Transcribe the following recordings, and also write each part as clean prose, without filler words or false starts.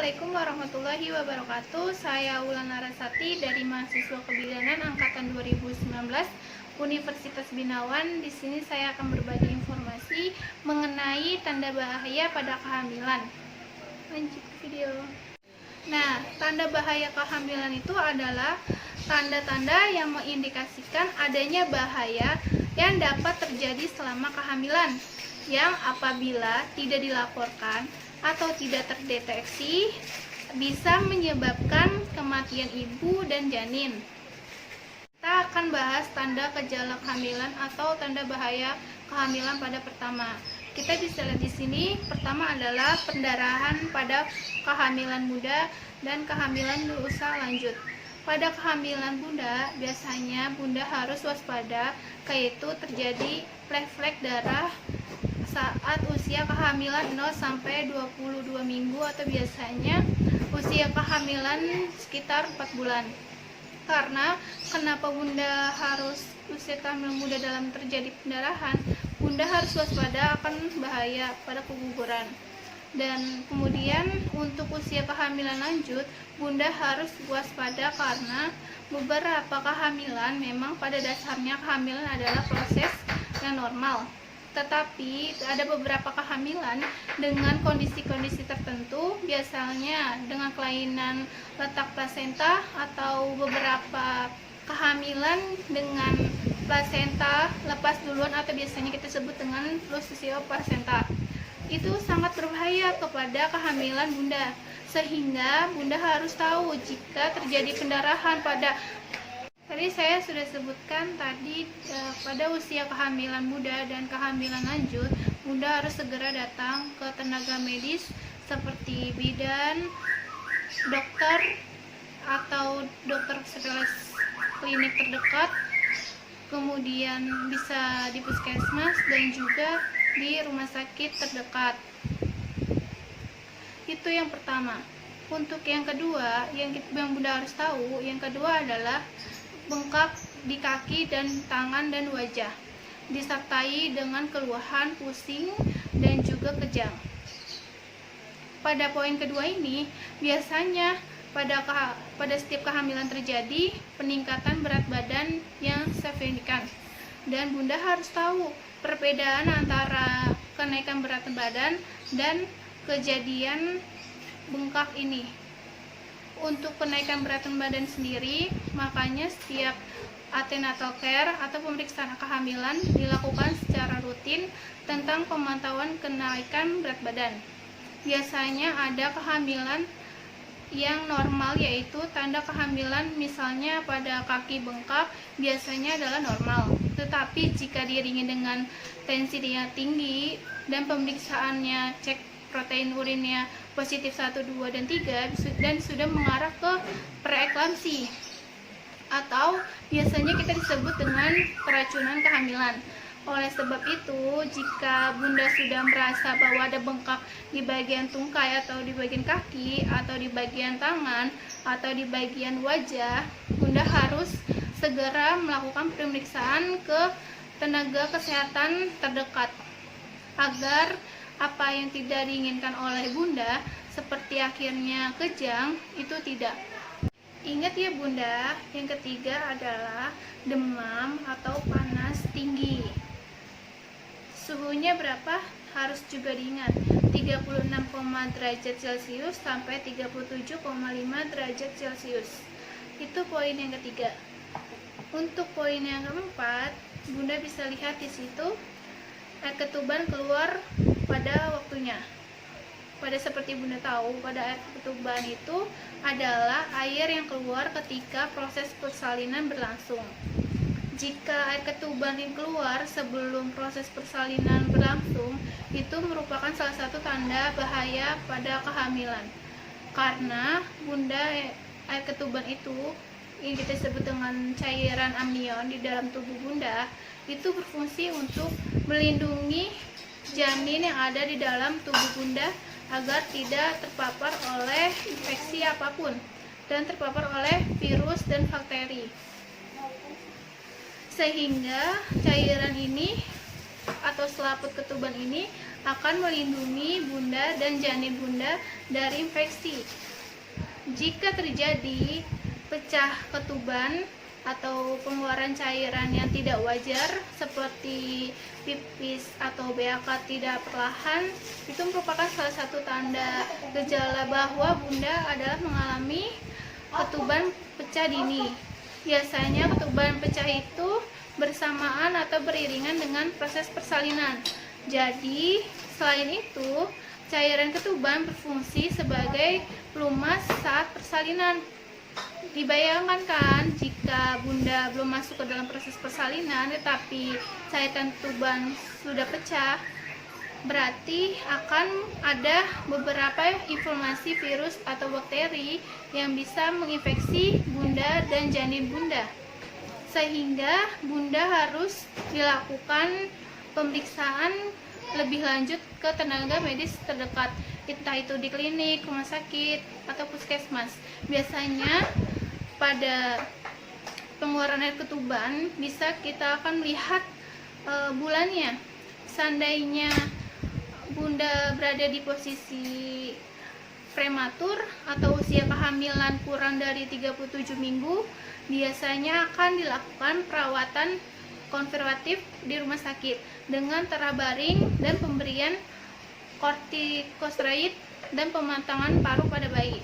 Assalamualaikum warahmatullahi wabarakatuh. Saya Wulan Narasati dari mahasiswa kebidanan angkatan 2019 Universitas Binawan. Di sini saya akan berbagi informasi mengenai tanda bahaya pada kehamilan. Lanjut ke video. Nah, tanda bahaya kehamilan itu adalah tanda-tanda yang mengindikasikan adanya bahaya yang dapat terjadi selama kehamilan, yang apabila tidak dilaporkan atau tidak terdeteksi bisa menyebabkan kematian ibu dan janin. Kita akan bahas tanda gejala kehamilan atau tanda bahaya kehamilan pada pertama. Kita bisa lihat di sini, pertama adalah pendarahan pada kehamilan muda dan kehamilan usia lanjut. Pada kehamilan bunda, biasanya bunda harus waspada, yaitu terjadi flek-flek darah saat usia kehamilan 0 sampai 22 minggu atau biasanya usia kehamilan sekitar 4 bulan. Karena kenapa bunda harus usia kehamilan muda dalam terjadi pendarahan, bunda harus waspada akan bahaya pada keguguran. Dan kemudian untuk usia kehamilan lanjut, bunda harus waspada karena beberapa kehamilan memang pada dasarnya kehamilan adalah proses yang normal. Tetapi ada beberapa kehamilan dengan kondisi-kondisi tertentu, biasanya dengan kelainan letak plasenta atau beberapa kehamilan dengan plasenta lepas duluan atau biasanya kita sebut dengan flusio plasenta. Itu sangat berbahaya kepada kehamilan bunda, sehingga bunda harus tahu jika terjadi pendarahan pada tadi saya sudah sebutkan tadi pada usia kehamilan muda dan kehamilan lanjut, bunda harus segera datang ke tenaga medis seperti bidan, dokter atau dokter spesialis klinik terdekat, kemudian bisa di puskesmas dan juga di rumah sakit terdekat. Itu yang pertama. Untuk yang kedua, yang bunda harus tahu, yang kedua adalah bengkak di kaki dan tangan dan wajah, disertai dengan keluhan pusing dan juga kejang. Pada poin kedua ini, biasanya pada setiap kehamilan terjadi peningkatan berat badan yang signifikan, dan bunda harus tahu perbedaan antara kenaikan berat badan dan kejadian bengkak ini. Untuk kenaikan berat badan sendiri, makanya setiap antenatal care atau pemeriksaan kehamilan dilakukan secara rutin tentang pemantauan kenaikan berat badan. Biasanya ada kehamilan yang normal, yaitu tanda kehamilan misalnya pada kaki bengkak biasanya adalah normal. Tetapi jika diiringi dengan tensinya tinggi dan pemeriksaannya cek protein urinnya positif 1, 2, dan 3 dan sudah mengarah ke preeklamsi atau biasanya kita disebut dengan keracunan kehamilan. Oleh sebab itu, jika bunda sudah merasa bahwa ada bengkak di bagian tungkai atau di bagian kaki atau di bagian tangan atau di bagian wajah, bunda harus segera melakukan pemeriksaan ke tenaga kesehatan terdekat agar apa yang tidak diinginkan oleh bunda seperti akhirnya kejang itu tidak. Ingat ya bunda, yang ketiga adalah demam atau panas tinggi. Suhunya berapa? Harus juga diingat, 36, derajat Celcius sampai 37,5 derajat Celcius. Itu poin yang ketiga. Untuk poin yang keempat, bunda bisa lihat di situ air ketuban keluar pada waktunya. Pada seperti bunda tahu, pada air ketuban itu adalah air yang keluar ketika proses persalinan berlangsung. Jika air ketuban yang keluar sebelum proses persalinan berlangsung, itu merupakan salah satu tanda bahaya pada kehamilan. Karena bunda air ketuban itu yang kita sebut dengan cairan amnion di dalam tubuh bunda itu berfungsi untuk melindungi janin yang ada di dalam tubuh bunda agar tidak terpapar oleh infeksi apapun dan terpapar oleh virus dan bakteri, sehingga cairan ini atau selaput ketuban ini akan melindungi bunda dan janin bunda dari infeksi. Jika terjadi pecah ketuban atau pengeluaran cairan yang tidak wajar seperti pipis atau BAK tidak perlahan, itu merupakan salah satu tanda gejala bahwa bunda adalah mengalami ketuban pecah dini. Biasanya ketuban pecah itu bersamaan atau beriringan dengan proses persalinan. Jadi, selain itu, cairan ketuban berfungsi sebagai pelumas saat persalinan. Dibayangkan kan jika bunda belum masuk ke dalam proses persalinan tetapi cairan ketuban sudah pecah, berarti akan ada beberapa informasi virus atau bakteri yang bisa menginfeksi bunda dan janin bunda, sehingga bunda harus dilakukan pemeriksaan lebih lanjut ke tenaga medis terdekat, entah itu di klinik, rumah sakit, atau puskesmas. Biasanya pada pengeluaran air ketuban bisa kita akan melihat bulannya. Seandainya bunda berada di posisi prematur atau usia kehamilan kurang dari 37 minggu, biasanya akan dilakukan perawatan konservatif di rumah sakit dengan terabaring dan pemberian kortikosteroid dan pematangan paru pada bayi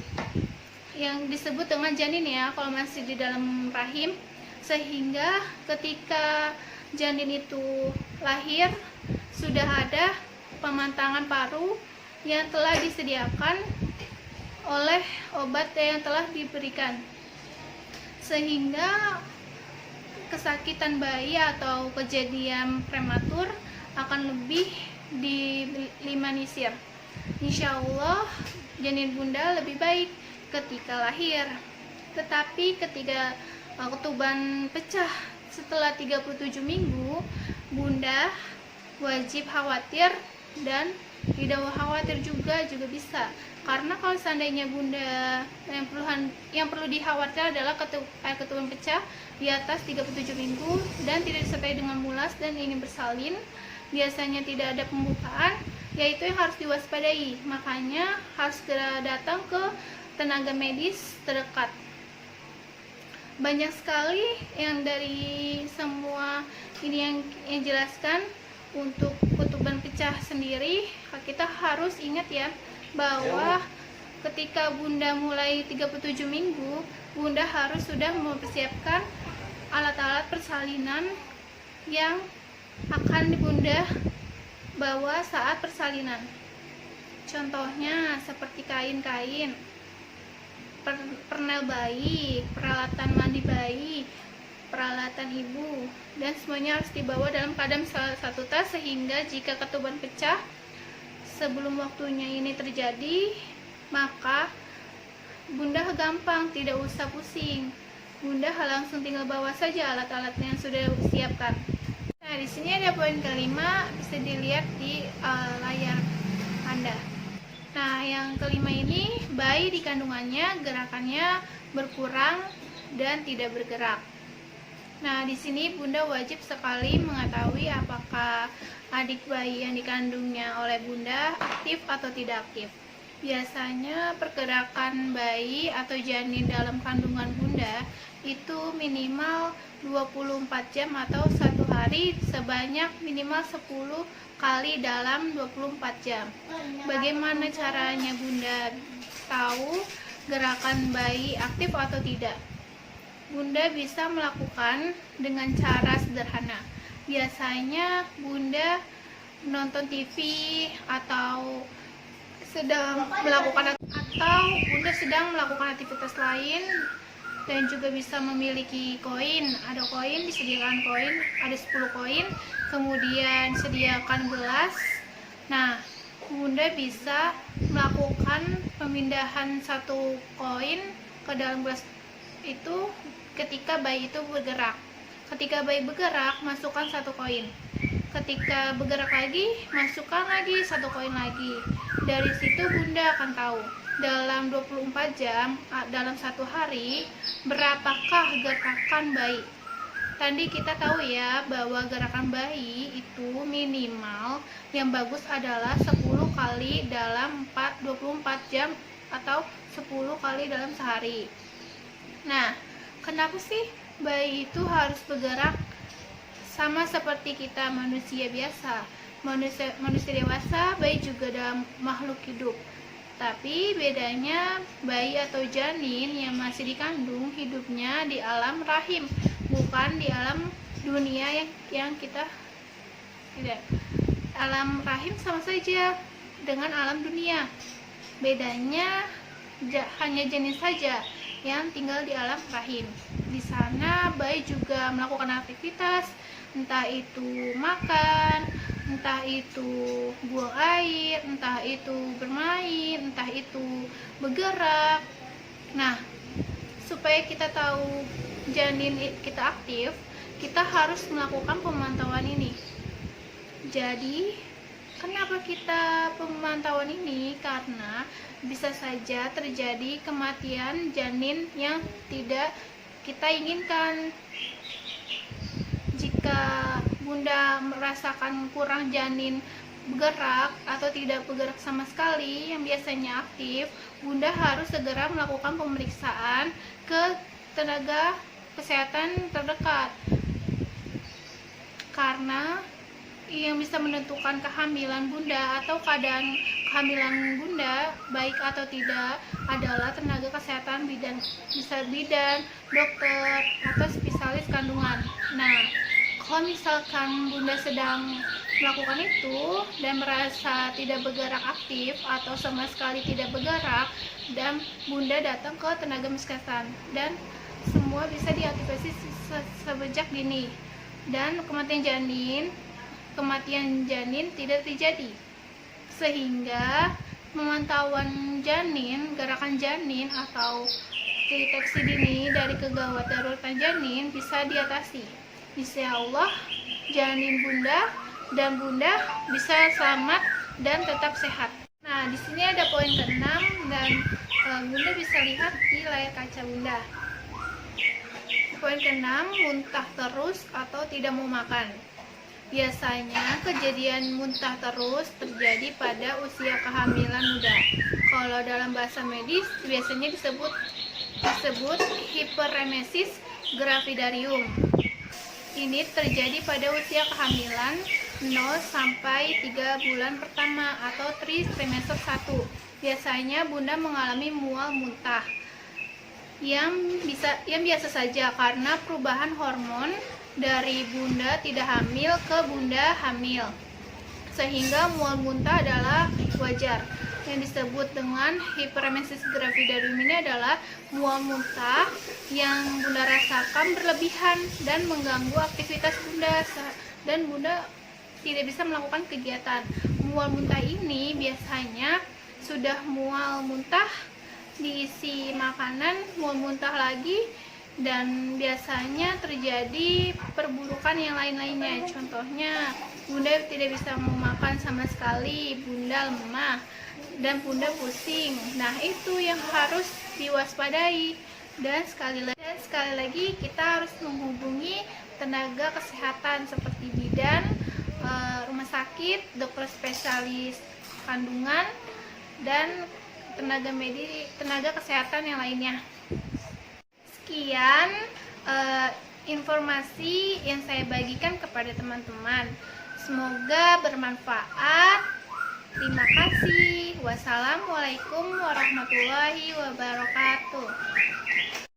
yang disebut dengan janin ya kalau masih di dalam rahim, sehingga ketika janin itu lahir sudah ada pematangan paru yang telah disediakan oleh obat yang telah diberikan, sehingga kesakitan bayi atau kejadian prematur akan lebih diminimalisir. Insya Allah janin bunda lebih baik ketika lahir. Tetapi ketika ketuban pecah setelah 37 minggu, bunda wajib khawatir dan tidak khawatir juga bisa. Karena kalau seandainya bunda yang perlu dikhawatirkan adalah ketuban pecah di atas 37 minggu dan tidak disertai dengan mulas dan ingin bersalin, biasanya tidak ada pembukaan, yaitu yang harus diwaspadai. Makanya harus segera datang ke tenaga medis terdekat. Banyak sekali yang dari semua ini yang jelaskan. Untuk ketuban pecah sendiri, kita harus ingat ya bahwa ketika bunda mulai 37 minggu, bunda harus sudah mempersiapkan alat-alat persalinan yang akan bunda bawa saat persalinan. Contohnya seperti kain-kain, pernel bayi, peralatan mandi bayi, peralatan ibu, dan semuanya harus dibawa dalam keadaan salah satu tas, sehingga jika ketuban pecah sebelum waktunya ini terjadi, maka bunda gampang, tidak usah pusing. Bunda langsung tinggal bawa saja alat-alat yang sudah disiapkan. Nah, di sini ada poin kelima, bisa dilihat di layar Anda. Nah, yang kelima ini, bayi di kandungannya gerakannya berkurang dan tidak bergerak. Nah, di sini bunda wajib sekali mengetahui apakah adik bayi yang dikandungnya oleh bunda aktif atau tidak aktif. Biasanya pergerakan bayi atau janin dalam kandungan bunda itu minimal 24 jam atau 1 hari sebanyak minimal 10 kali dalam 24 jam. Bagaimana caranya bunda tahu gerakan bayi aktif atau tidak? Bunda bisa melakukan dengan cara sederhana. Biasanya bunda nonton TV atau sedang melakukan aktivitas lain, dan juga bisa memiliki koin. Ada koin, disediakan koin, ada 10 koin, kemudian sediakan gelas. Nah, bunda bisa melakukan pemindahan satu koin ke dalam gelas itu ketika bayi itu bergerak. Ketika bayi bergerak, masukkan satu koin. Ketika bergerak lagi, masukkan lagi satu koin lagi. Dari situ bunda akan tahu dalam 24 jam, dalam satu hari, berapakah gerakan bayi. tadi kita tahu ya bahwa gerakan bayi itu minimal yang bagus adalah 10 kali dalam 24 jam atau 10 kali dalam sehari. Nah, kenapa sih bayi itu harus bergerak? Sama seperti kita manusia biasa, manusia dewasa, bayi juga dalam makhluk hidup. Tapi bedanya bayi atau janin yang masih dikandung hidupnya di alam rahim, bukan di alam dunia yang kita tidak. Alam rahim sama saja dengan alam dunia. Bedanya hanya janin saja yang tinggal di alam rahim. Di sana bayi juga melakukan aktivitas, entah itu makan, entah itu buang air, entah itu bermain, entah itu bergerak. Nah, supaya kita tahu janin kita aktif, kita harus melakukan pemantauan ini. Jadi, kenapa kita pemantauan ini? Karena bisa saja terjadi kematian janin yang tidak kita inginkan. Jika bunda merasakan kurang janin bergerak atau tidak bergerak sama sekali yang biasanya aktif, bunda harus segera melakukan pemeriksaan ke tenaga kesehatan terdekat, karena yang bisa menentukan kehamilan bunda atau keadaan kehamilan bunda baik atau tidak adalah tenaga kesehatan bidan, dokter, atau spesialis kandungan. Nah, kalau misalkan bunda sedang melakukan itu dan merasa tidak bergerak aktif atau sama sekali tidak bergerak, dan bunda datang ke tenaga kesehatan, dan semua bisa diantisipasi sejak dini, dan kematian janin tidak terjadi. Sehingga pemantauan janin, gerakan janin atau deteksi dini dari kegawat daruratan janin bisa diatasi. Insya Allah janin bunda dan bunda bisa selamat dan tetap sehat. Nah, di sini ada poin ke-6 dan bunda bisa lihat di layar kaca bunda. Poin ke-6, muntah terus atau tidak mau makan. Biasanya kejadian muntah terus terjadi pada usia kehamilan muda. Kalau dalam bahasa medis biasanya disebut hiperemesis gravidarum. Ini terjadi pada usia kehamilan 0 sampai 3 bulan pertama atau trimester 1. Biasanya bunda mengalami mual muntah yang biasa saja karena perubahan hormon dari bunda tidak hamil ke bunda hamil, sehingga mual muntah adalah wajar. Yang disebut dengan hiperemesis gravidarum ini adalah mual muntah yang bunda rasakan berlebihan dan mengganggu aktivitas bunda, dan bunda tidak bisa melakukan kegiatan. Mual muntah ini biasanya sudah mual muntah diisi makanan, mual muntah lagi, dan biasanya terjadi perburukan yang lain-lainnya. Contohnya, bunda tidak bisa makan sama sekali, bunda lemah, dan bunda pusing. Nah, itu yang harus diwaspadai. Dan sekali lagi kita harus menghubungi tenaga kesehatan seperti bidan, rumah sakit, dokter spesialis kandungan, dan tenaga kesehatan yang lainnya. Sekian informasi yang saya bagikan kepada teman-teman. Semoga bermanfaat. Terima kasih. Wassalamualaikum warahmatullahi wabarakatuh.